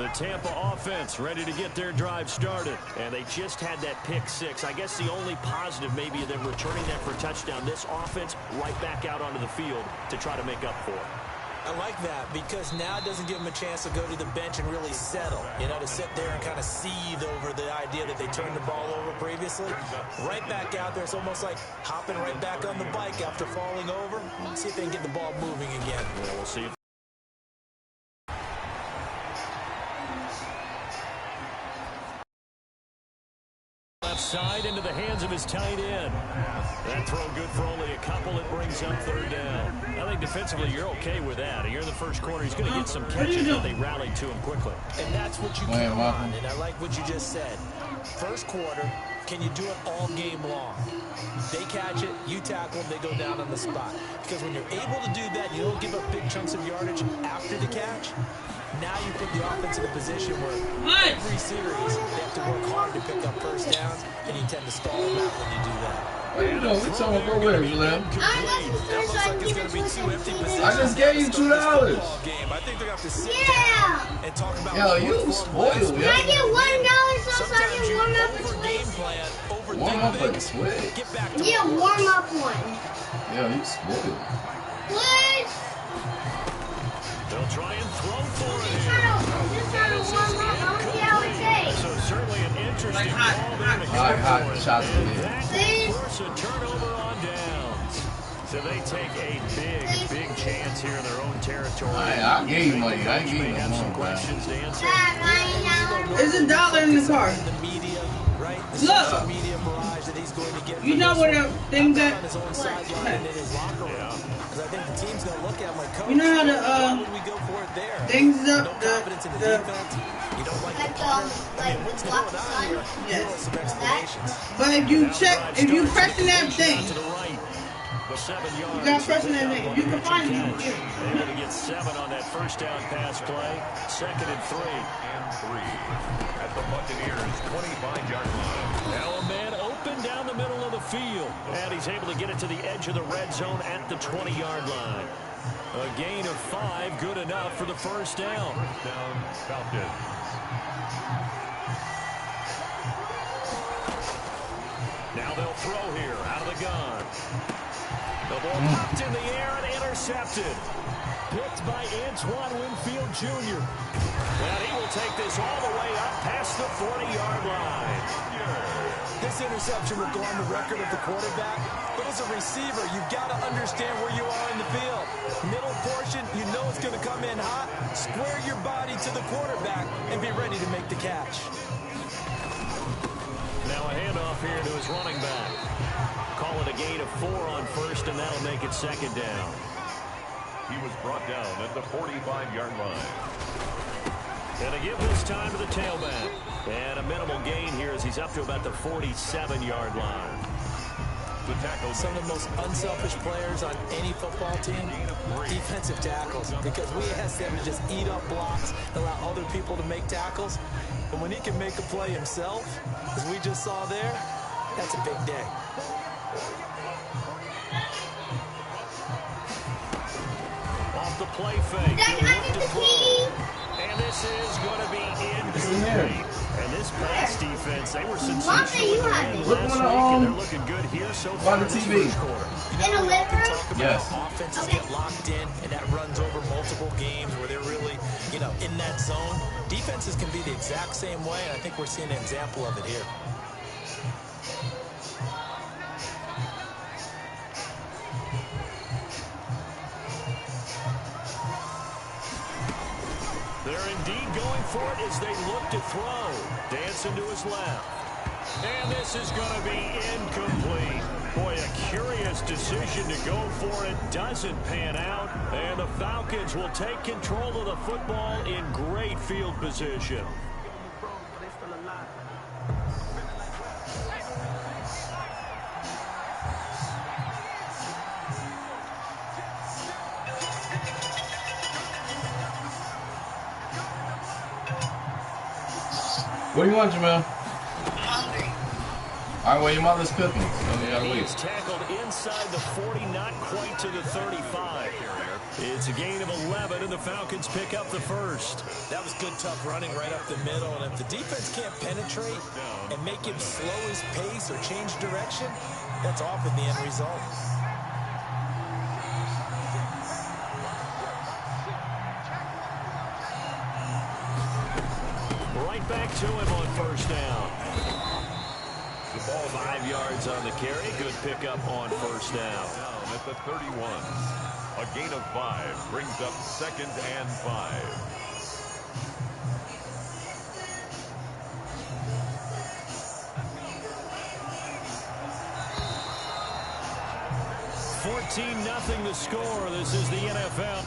The Tampa offense ready to get their drive started. And they just had that pick six. I guess the only positive maybe of them returning that for a touchdown. This offense right back out onto the field to try to make up for it. I like that because now it doesn't give them a chance to go to the bench and really settle, you know, to sit there and kind of seethe over the idea that they turned the ball over previously. Right back out there, it's almost like hopping right back on the bike after falling over. See if they can get the ball moving again. Yeah, we'll see. Left side into the hands of his tight end. That throw good for only a couple. It brings up third down. I think defensively you're okay with that. You're in the first quarter. He's going to get some catches, but they rallied to him quickly. And that's what you count on. And I like what you just said. First quarter, can you do it all game long? They catch it, you tackle, they go down on the spot. Because when you're able to do that, you don't give up big chunks of yardage after the catch. Now you put the offense in a position where every series they have to work hard to pick up first downs, and you tend to stall them out when you do that. What you doing? We're talking about where, Lamb? I just gave you $2. I think they're going to have to sit down and talk about. Yo, you spoiled. Can I get $1 so I can warm up and switch? Warm up and switch? Yeah, warm up one. Yo, you spoiled. Please. They'll try and throw for it. Just trying to warm up. I want to see how it tastes. So certainly an interesting ball there to go hot for it. shots in the That force a turnover on downs. So they take a big chance here in their own territory. I gave you money. I gave you some questions to answer. There's $1 in the car. Look. You know where the thing that. You know how the things up yes. But if you pressing that thing, you got pressing that thing. You can find it. Able to get 7 on that first down pass play. 2nd and 3. At the Buccaneers 25-yard line. Now a man open down the middle of the field. And he's able to get it to the edge of the red zone at the 20-yard line. A gain of 5, good enough for the first down. First down, Falcons. Now they'll throw here out of the gun. The ball popped in the air and intercepted. Picked by Antoine Winfield Jr. And he will take this all the way up past the 40-yard line. This interception will go on the record of the quarterback, but as a receiver, you've got to understand where you are in the field. Middle portion, you know it's going to come in hot. Square your body to the quarterback and be ready to make the catch. Now a handoff here to his running back. Call it a gain of 4 on first, and that'll make it 2nd down. He was brought down at the 45-yard line. And they give this time to the tailback. And a minimal gain here as he's up to about the 47-yard line. The tackle. Some of the most unselfish players on any football team, defensive tackles, because we ask them to just eat up blocks, allow other people to make tackles. But when he can make a play himself, as we just saw there, that's a big day. Off the play fake. And this is going to be incomplete. And this pass defense, they were sensational last week, and they're looking good here so far in this first quarter. In a living room? Yes. Offenses get locked in, and that runs over multiple games where they're really, you know, in that zone. Defenses can be the exact same way, and I think we're seeing an example of it here. They're indeed going for it as they look to throw. Dancing to his left. And this is going to be incomplete. Boy, a curious decision to go for it. Doesn't pan out. And the Falcons will take control of the football in great field position. What do you want, Jamel? I'm hungry. All right, well, your mother's cooking. So you gotta wait. He's tackled inside the 40, not quite to the 35. It's a gain of 11, and the Falcons pick up the first. That was good, tough running right up the middle. And if the defense can't penetrate and make him slow his pace or change direction, that's often the end result. Right back to him on first down. The ball 5 yards on the carry. Good pickup on first down. Down at the 31. A gain of 5 brings up 2nd and 5. $14-0 the score. This is the NFL.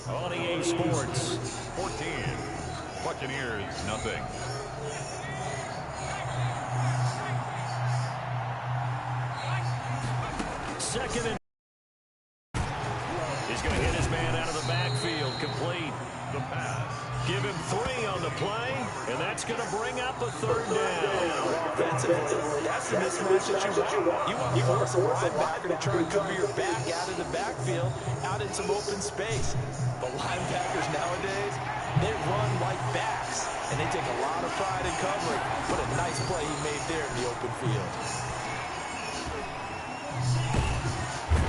On EA Sports. 14. Buccaneers, nothing. Second and... He's going to hit his man out of the backfield. Complete. The pass. Give him 3 on the play, and that's going to bring up a 3rd down. That's the mismatch that you want. You want to force a linebacker to try and cover your back out of the backfield, out in some open space. But linebackers nowadays, they run like backs, and they take a lot of pride in covering. What a nice play he made there in the open field.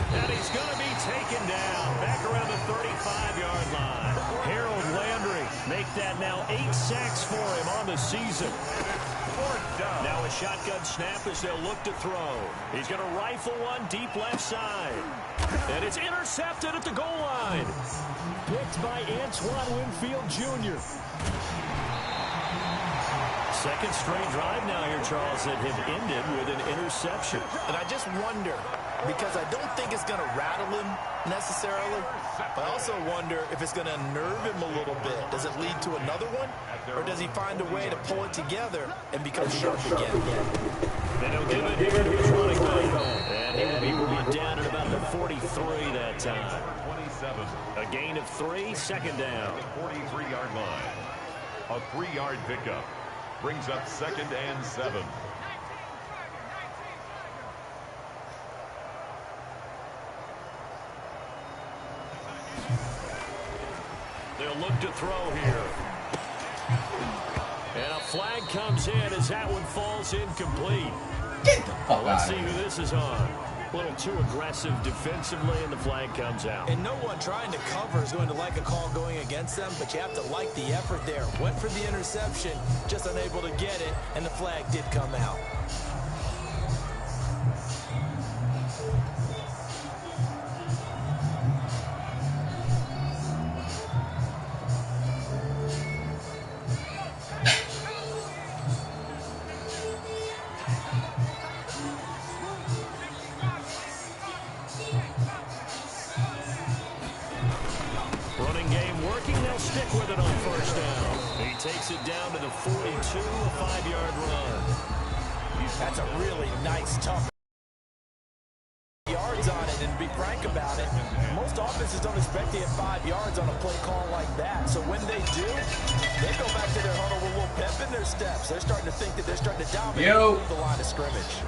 And he's going to be taken down back around the 35-yard line. Harold Landry make that now 8 sacks for him on the season. Now a shotgun snap as they'll look to throw. He's going to rifle one deep left side. And it's intercepted at the goal line. Picked by Antoine Winfield Jr. Second straight drive now here, Charles, that have ended with an interception. And I just wonder, because I don't think it's going to rattle him necessarily, but I also wonder if it's going to unnerve him a little bit. Does it lead to another one, or does he find a way to pull it together and become sharp again? And he'll give it here to his running back. And he will be brought down at about the 43 that time. 27. A gain of 3, second down. 43-yard line. A 3-yard pickup brings up 2nd and 7. They'll look to throw here. And a flag comes in as that one falls incomplete. Well, let's see who this is on. A little too aggressive defensively, and the flag comes out. And no one trying to cover is going to like a call going against them, but you have to like the effort there. Went for the interception, just unable to get it, and the flag did come out. Takes it down to the 42, a 5-yard run. That's a really nice, tough yards on it, and to be frank about it, most offenses don't expect to get 5 yards on a play call like that. So when they do, they go back to their huddle with a little pep in their steps. They're starting to think that they're starting to dominate the line of scrimmage.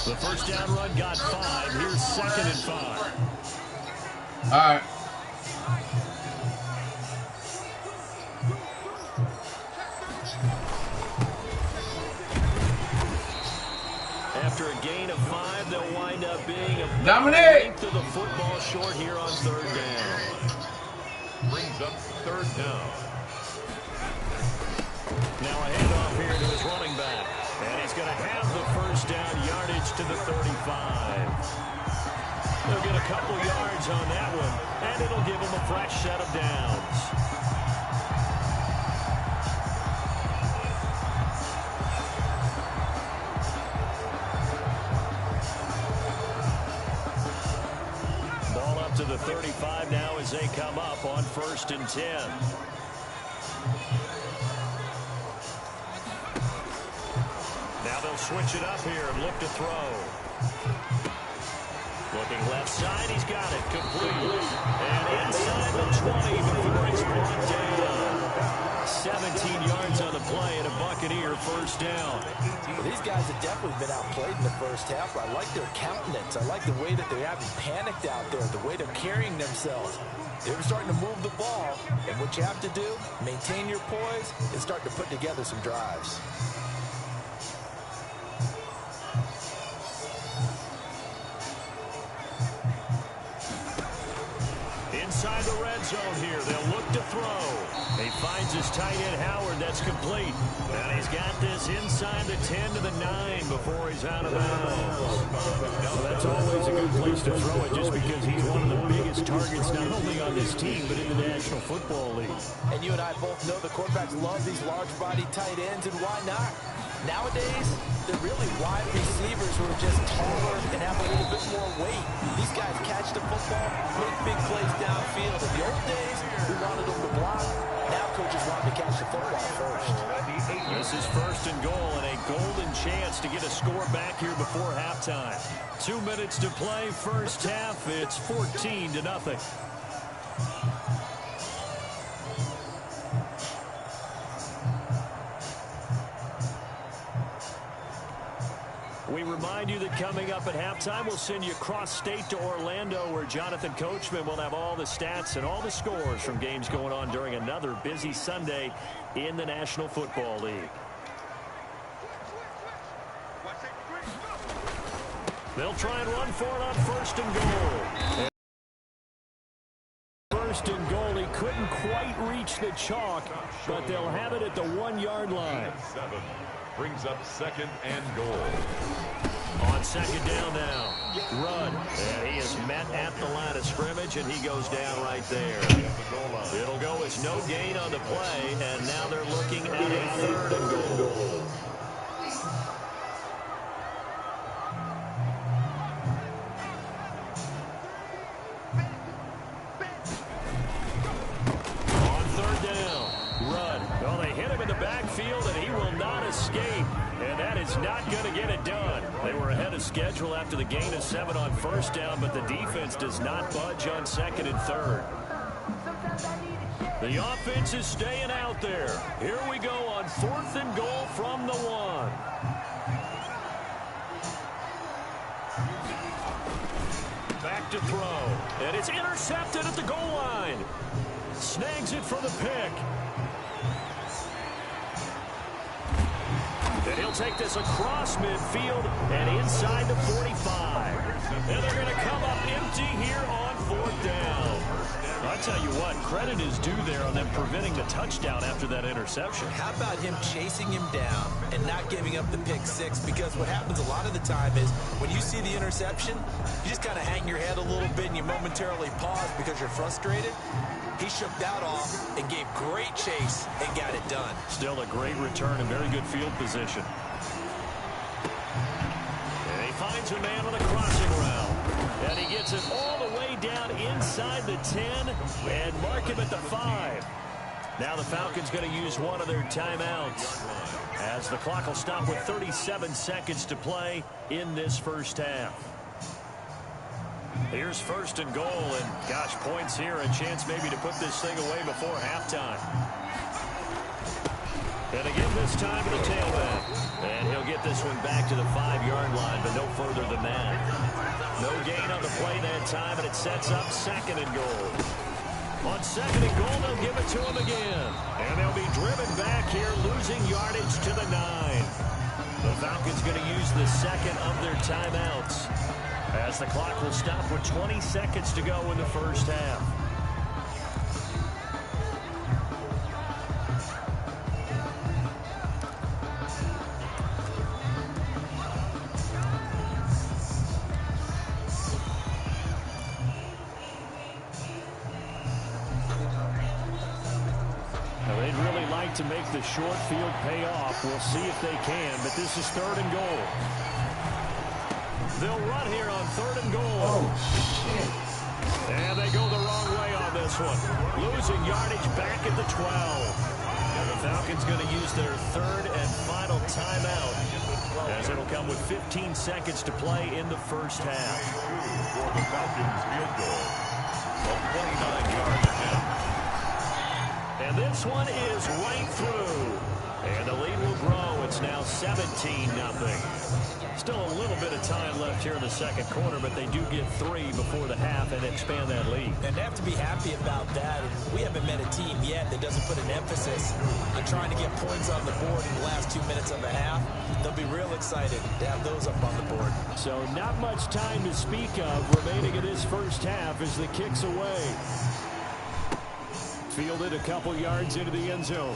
The first down run got 5. Here's 2nd and 5. All right. After a gain of 5, they'll wind up being a length of the football short here on 3rd down. Brings up 3rd down. Now a handoff here to his running back. And he's going to have the first down yardage to the 35. They'll get a couple yards on that one, and it'll give them a fresh set of downs. Ball up to the 35 now as they come up on 1st and 10. Now they'll switch it up here and look to throw. Looking left side, he's got it complete. And inside the 20 before it's brought down. 17 yards on the play and a Buccaneer first down. Well, these guys have definitely been outplayed in the first half. I like their countenance. I like the way that they're having panicked out there, the way they're carrying themselves. They're starting to move the ball, and what you have to do, maintain your poise and start to put together some drives. Inside the red zone here, they'll look to throw. He finds his tight end Howard, that's complete. And he's got this inside the 10 to the 9 before he's out of bounds. Well, that's always a good place to throw it just because he's one of the biggest targets not only on this team but in the National Football League. And you and I both know the quarterbacks love these large-body tight ends, and why not? Nowadays, they're really wide receivers who are just taller and have a little bit more weight. These guys catch the football, make big plays downfield. In the old days, we wanted them to block. Now coaches want to catch the football first. This is 1st and goal and a golden chance to get a score back here before halftime. 2 minutes to play, first half. It's 14-0. We remind you that coming up at halftime, we'll send you cross-state to Orlando, where Jonathan Coachman will have all the stats and all the scores from games going on during another busy Sunday in the National Football League. They'll try and run for it on 1st and goal. First and goal, he couldn't quite reach the chalk, but they'll have it at the 1-yard line. Brings up 2nd and goal. On 2nd down now, Rudd. And he is met at the line of scrimmage, and he goes down right there. It'll go as no gain on the play, and now they're looking at a 3rd and goal. On 3rd down, Rudd. Well, they hit him in the backfield, and he will not escape. And that is not going to get it done. They were ahead of schedule after the gain of 7 on 1st down, but the defense does not budge on 2nd and 3rd. The offense is staying out there. Here we go on 4th and goal from the 1. Back to throw. And it's intercepted at the goal line. Snags it for the pick. And he'll take this across midfield and inside the 45. And they're going to come up empty here on 4th down. I'll tell you what, credit is due there on them preventing the touchdown after that interception. How about him chasing him down and not giving up the pick 6? Because what happens a lot of the time is when you see the interception, you just kind of hang your head a little bit and you momentarily pause because you're frustrated. He shook that off and gave great chase and got it done. Still a great return and very good field position. And he finds a man on a crossing route. And he gets it all the way down inside the 10 and mark him at the 5. Now the Falcons going to use one of their timeouts as the clock will stop with 37 seconds to play in this first half. Here's 1st and goal, and gosh, points here, a chance maybe to put this thing away before halftime. And again this time to the tailback. And he'll get this one back to the 5-yard line, but no further than that. No gain on the play that time, and it sets up 2nd and goal. On 2nd and goal, they'll give it to him again. And they'll be driven back here, losing yardage to the 9. The Falcons going to use the 2nd of their timeouts, as the clock will stop with 20 seconds to go in the first half. to make the short field pay off. We'll see if they can, but this is 3rd and goal. They'll run here on 3rd and goal. Oh, shit. And they go the wrong way on this one. Losing yardage back at the 12. And the Falcons going to use their 3rd and final timeout, as it'll come with 15 seconds to play in the first half. For the Falcons field goal of 29 yards attempt. And this one is right through. And the lead will grow. It's now 17-0. Still a little bit of time left here in the second quarter, but they do get 3 before the half and expand that lead. And they have to be happy about that. We haven't met a team yet that doesn't put an emphasis on trying to get points on the board in the last 2 minutes of a half. They'll be real excited to have those up on the board. So not much time to speak of remaining in this first half as the kick's away. Fielded a couple yards into the end zone.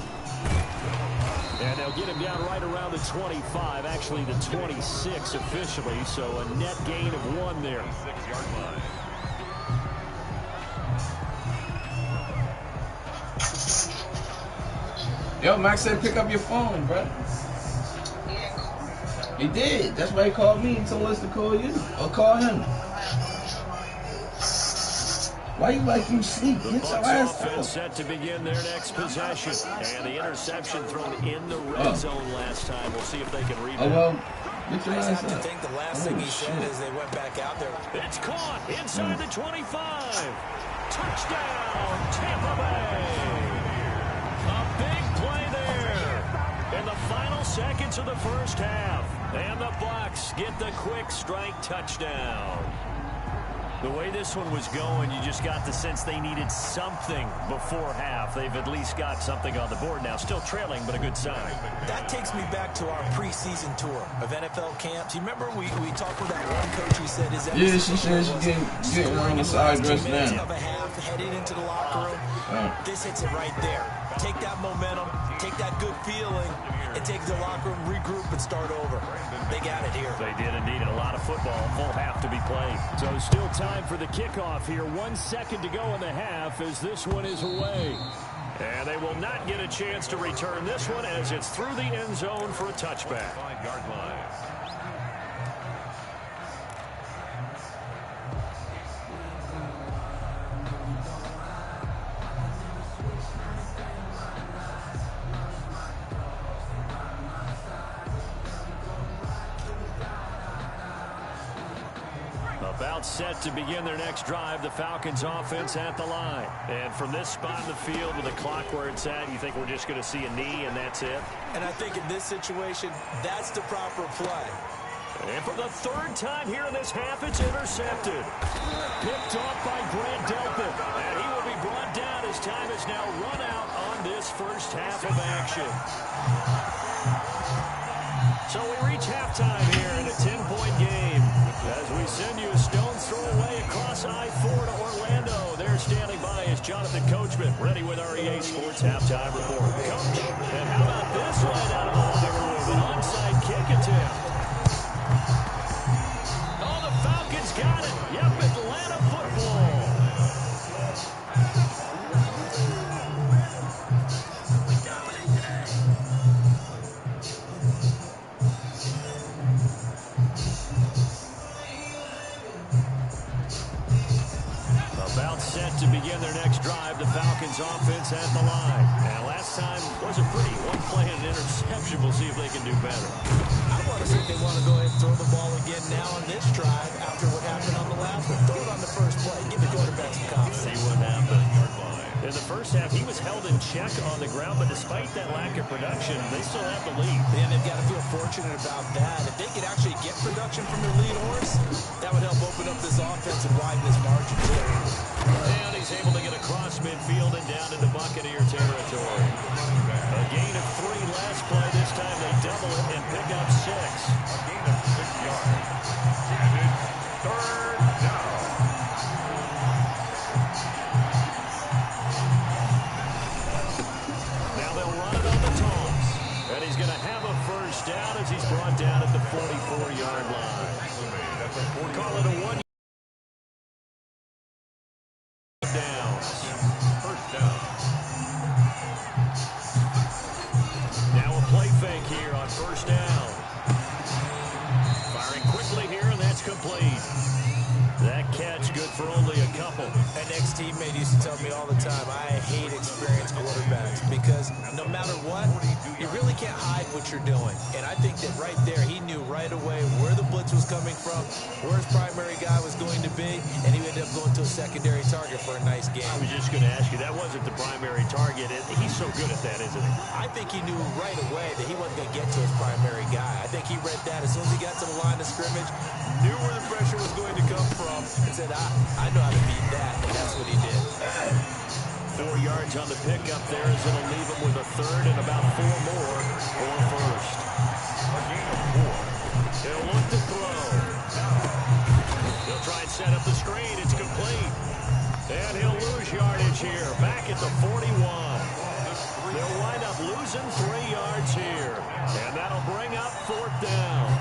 And they'll get him down right around the 25, actually the 26 officially, so a net gain of 1 there. 6-yard line. Yo, Max said pick up your phone, bro. He did. That's why he called me and told us to call you or call him. Why you like you sleep? The Get your Bucs ass offense up. set to begin their next possession. And the interception thrown in the red zone last time. We'll see if they can rebound. Oh, well, get your I just ass have to up. think the last thing he said is they went back out there. It's caught inside the 25. Touchdown, Tampa Bay. A big play there in the final seconds of the first half. And the Bucs get the quick strike touchdown. The way this one was going, you just got the sense they needed something before half. They've at least got something on the board now. Still trailing, but a good sign. That takes me back to our preseason tour of NFL camps. You remember we talked with that one coach who said his Yeah, she said she's getting on the side dress now. of a half, headed into the locker room. This hits it right there. Take that momentum, take that good feeling, and take the locker room, regroup, and start over. They got it here. They did indeed. A lot of football, full half to be played. So still time for the kickoff here. 1 second to go in the half as this one is away. And they will not get a chance to return this one as it's through the end zone for a touchback. 5-yard line. About set to begin their next drive, the Falcons offense at the line. And from this spot in the field with the clock where it's at, you think we're just going to see a knee and that's it? And I think in this situation, that's the proper play. And for the 3rd time here in this half, it's intercepted. Picked off by Grant Delpit. And he will be brought down as time is now run out on this first half of action. So we reach halftime here in a 10-point game. As we send you a stone's throw away across I-4 to Orlando. There standing by is Jonathan Coachman, ready with our EA Sports Halftime Report. Coach, and how about this right out of the locker room? An onside kick attempt. Oh, the Falcons got it. Yep, Atlanta football. About set to begin their next drive, the Falcons offense at the line. And last time wasn't pretty. One play and an interception. We'll see if they can do better. I want to see if they want to go ahead and throw the ball again now on this drive after what happened on the last one. Throw it on the first play. Give the quarterback some confidence. See what happens. In the first half, he was held in check on the ground, but despite that lack of production, they still have the lead. And they've got to feel fortunate about that. If they could actually get production from their lead horse, that would help open up this offense and widen this margin. And he's able to get across midfield and down into Buccaneer territory. A gain of 3 last play. This time they double it and pick up 6. A gain of 6 yards. And it's 3rd down. Now they'll run it on the toss. And he's going to have a first down as he's brought down at the 44-yard line. We'll call it a 1 down. First down. very quickly here, and that's complete. That catch good for only a couple. An ex-teammate used to tell me all the time, I hate experienced quarterbacks because no matter what, you really can't hide what you're doing. And I think that right there, he knew right away where the blitz was coming from, where his primary guy was going to be, and he ended up going to a secondary target for a nice game. I was just going to ask you, that wasn't the primary target. He's so good at that, isn't he? I think he knew right away that he wasn't going to get to his primary guy. I think he read that as soon as he got to the line of scrimmage, knew where the pressure was going to come from, and said, I know how to beat that, and that's what he did. 4 yards on the pickup there as it'll leave him with a third and about 4 more for first. A gain of 4. He'll look to throw. He'll try and set up the screen. It's complete. And he'll lose yardage here. Back at the 41. They'll wind up losing 3 yards here. And that'll bring up 4th down.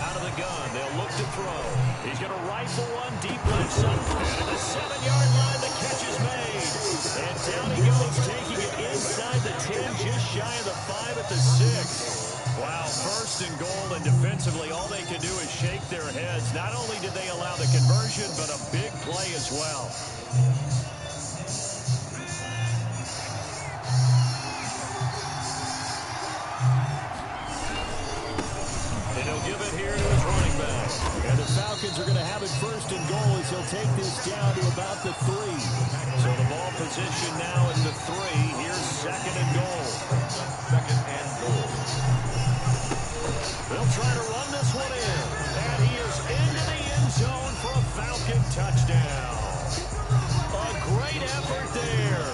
Out of the gun, they'll look to throw. He's going to rifle one deep left side. And at the 7-yard line, the catch is made. And down he goes, taking it inside the 10, just shy of the 5 at the 6. Wow, 1st and goal, and defensively, all they can do is shake their heads. Not only did they allow the conversion, but a big play as well. And he'll give it here to his running back. And the Falcons are going to have it 1st and goal as he'll take this down to about the 3. So the ball position now in the 3. Here's 2nd and goal. 2nd and goal. They'll try to run this one in. And he is into the end zone for a Falcon touchdown. A great effort there.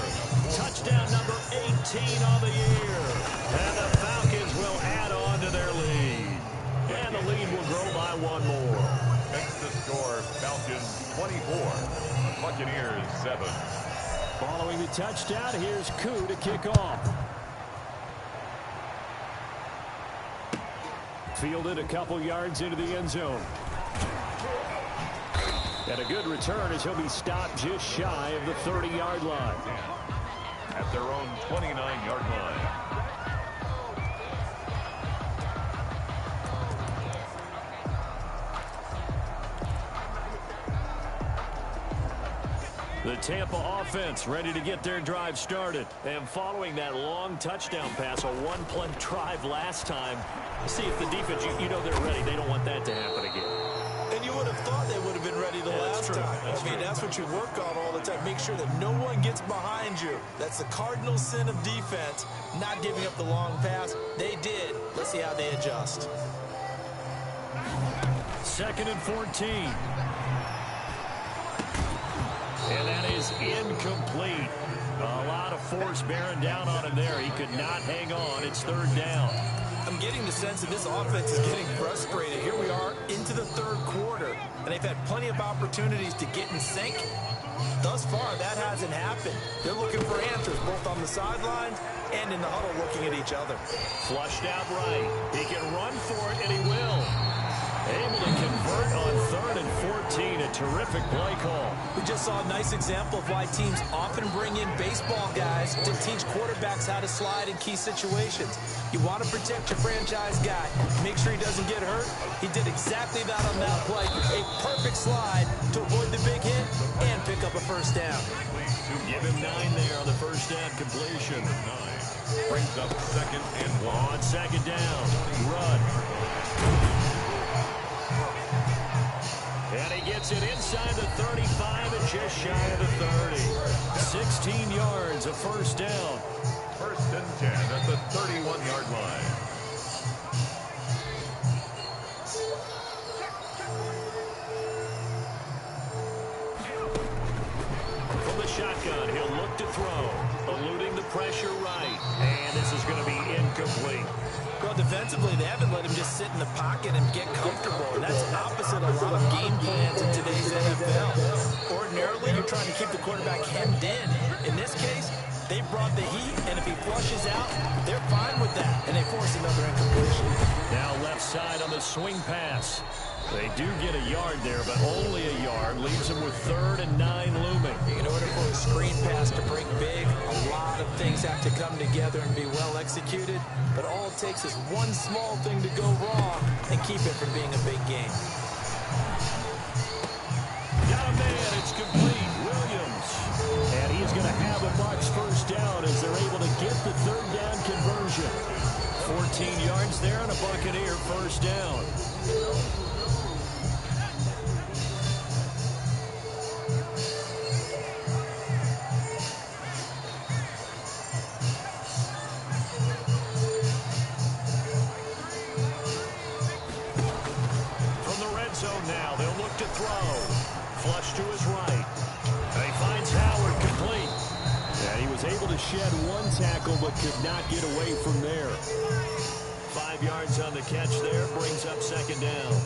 Touchdown number 18 on the year. And the Falcons will add on to their lead. And the lead will grow by 1 more. Makes the score Falcons 24, Buccaneers 7. Following the touchdown, here's Koo to kick off. Fielded a couple yards into the end zone. And a good return as he'll be stopped just shy of the 30-yard line. At their own 29-yard line. The Tampa offense ready to get their drive started. And following that long touchdown pass, a one-play drive last time, see if the defense, you know they're ready. They don't want that to happen again. And you would have thought they would have been ready the last time. That's what you work on all the time. Make sure that no one gets behind you. That's the cardinal sin of defense, not giving up the long pass. They did. Let's see how they adjust. 2nd and 14. And that is incomplete. A lot of force bearing down on him there. He could not hang on. It's 3rd down. I'm getting the sense that this offense is getting frustrated. Here we are into the 3rd quarter, and they've had plenty of opportunities to get in sync. Thus far, that hasn't happened. They're looking for answers both on the sidelines and in the huddle looking at each other. Flushed out right. He can run for it, and he will. Able to convert on 3rd and 14. A terrific play call. We just saw a nice example of why teams often bring in baseball guys to teach quarterbacks how to slide in key situations. You want to protect your franchise guy. Make sure he doesn't get hurt. He did exactly that on that play. A perfect slide to avoid the big hit and pick up a 1st down. Give him 9 there on the 1st down completion. 9 brings up 2nd and 1. On 2nd down. Run. And he gets it inside the 35 and just shy of the 30. 16 yards, a 1st down. 1st and 10 at the 31-yard line. From the shotgun, he'll look to throw. Eluding the pressure right. And this is going to be incomplete. Well, defensively, they haven't let him just sit in the pocket and get comfortable. And that's opposite a lot of game plans in today's NFL. Ordinarily, you're trying to keep the quarterback hemmed in. In this case, They brought the heat, and if he flushes out, they're fine with that. And they force another incompletion. Now left side on the swing pass. They do get a yard there, but only a yard. Leaves them with 3rd and 9 looming. In order for a screen pass to break big, a lot of things have to come together and be well executed. But all it takes is one small thing to go wrong and keep it from being a big game. Got a man. It's complete. Williams. And he's going to have a Bucs first down as they're able to get the 3rd down conversion. 14 yards there and a Buccaneer first down. Now they'll look to throw. Flush to his right. And he finds Howard complete. And he was able to shed 1 tackle but could not get away from there. 5 yards on the catch there. Brings up 2nd down.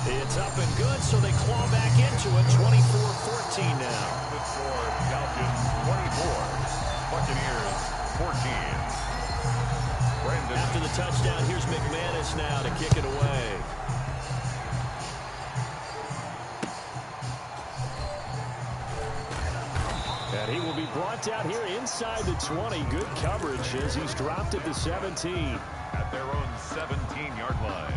It's up and good, so they claw back into it. 24-14 now. The score, Falcons 24, Buccaneers 14. Brandon. After the touchdown, here's McManus now to kick it away. And he will be brought down here inside the 20. Good coverage as he's dropped at the 17. At their own 17-yard line.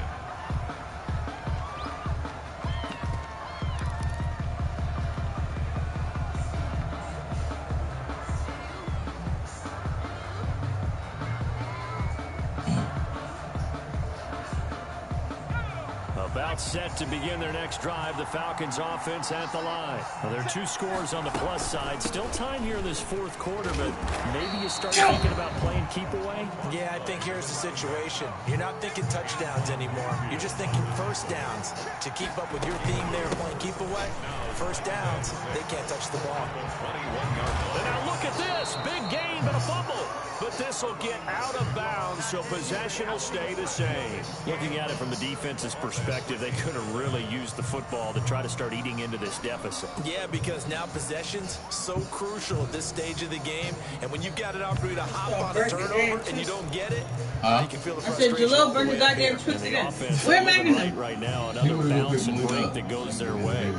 About set to begin their next drive. The Falcons offense at the line. Well, there are 2 scores on the plus side. Still time here in this 4th quarter, but maybe you start thinking about playing keep away? Yeah, I think here's the situation. You're not thinking touchdowns anymore. You're just thinking first downs. To keep up with your theme there playing keep away, first downs, they can't touch the ball. 21-yard line. And now look at this. Big gain, but a fumble. But this will get out of bounds, so possession will stay the same. Looking at it from the defense's perspective, they could have really used the football to try to start eating into this deficit. Yeah, because now possession's so crucial at this stage of the game. And when you've got an opportunity to hop on a turnover and you don't get it, you can feel the frustration. I said, Jalil, bring the goddamn twist again. Where am I right now, another bounce and break that goes their way.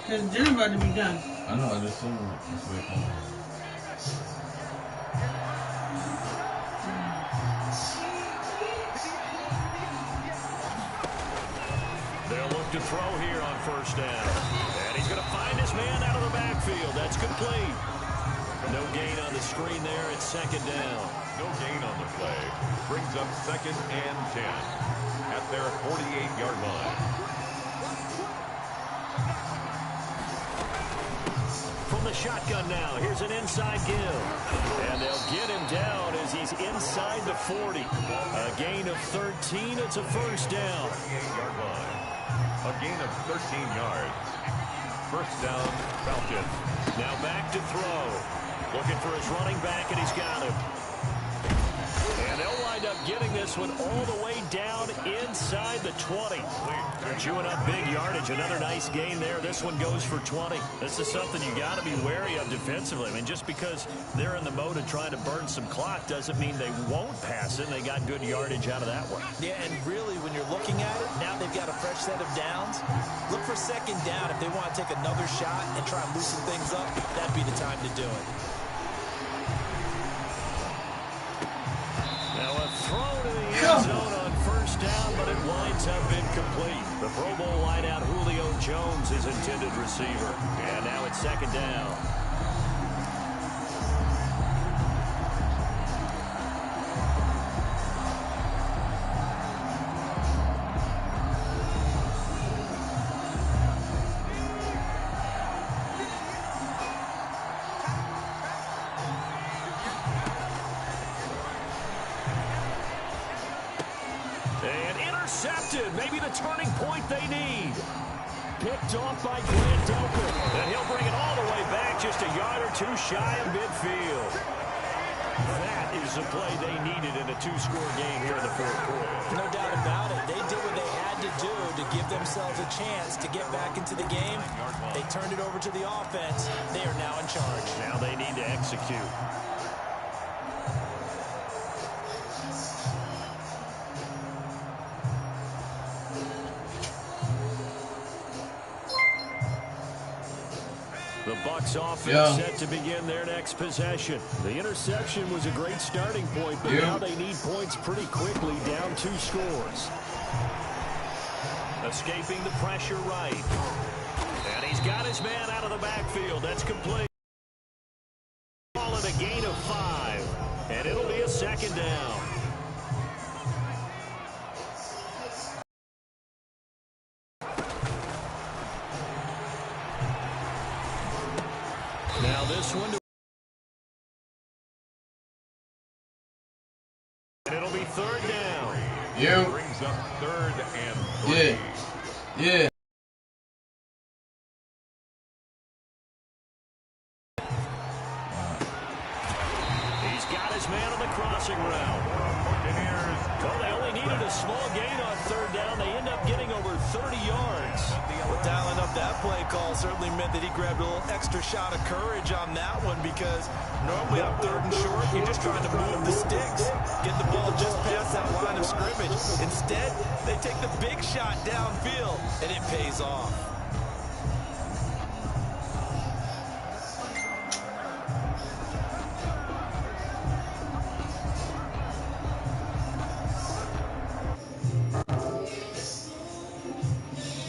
Because dinner about to be done. I know, I just saw it. They'll look to throw here on first down. And he's going to find his man out of the backfield. That's complete. No gain on the screen there. It's 2nd down. No gain on the play. Brings up 2nd and 10 at their 48-yard line. From the shotgun now, here's an inside give. And they'll get him down as he's inside the 40. A gain of 13. It's a first down. 48-yard line. A gain of 13 yards. First down, Falcons. Now back to throw. Looking for his running back, and he's got him. And they'll wind up getting this one all the way down inside the 20. They're chewing up big yardage. Another nice gain there. This one goes for 20. This is something you got to be wary of defensively. I mean, just because they're in the mode of trying to burn some clock doesn't mean they won't pass it. They got good yardage out of that one. Yeah, and really, when you're looking at it, now they've got a fresh set of downs. Look for 2nd down. If they want to take another shot and try and loosen things up, that'd be the time to do it. Now a throw to the end zone on first down, but it winds up incomplete. The Pro Bowl wideout Julio Jones is intended receiver. And now it's second down. Intercepted, maybe the turning point they need. Picked off by Grant Delpit. And he'll bring it all the way back, just a yard or two shy of midfield. That is the play they needed in a two-score game here in the fourth quarter. No doubt about it. They did what they had to do to give themselves a chance to get back into the game. They turned it over to the offense. They are now in charge. Now they need to execute. The Bucs offense set to begin their next possession. The interception was a great starting point, but now they need points pretty quickly, down 2 scores. Escaping the pressure right. And he's got his man out of the backfield. That's complete. Call it a gain of 5. And it'll be a second down. Now this one, and it'll be third down. Brings up 3rd and 3. Yeah. He's got his man on the crossing route. Well, they only needed a small gain on third down. They end up getting over 30 yards. Well, dialing up that play call certainly meant that he grabbed a little extra shot of courage on that one, because normally on 3rd and short, you're just trying to move the sticks, get the ball just past that line of scrimmage. Instead, they take the big shot downfield, and it pays off.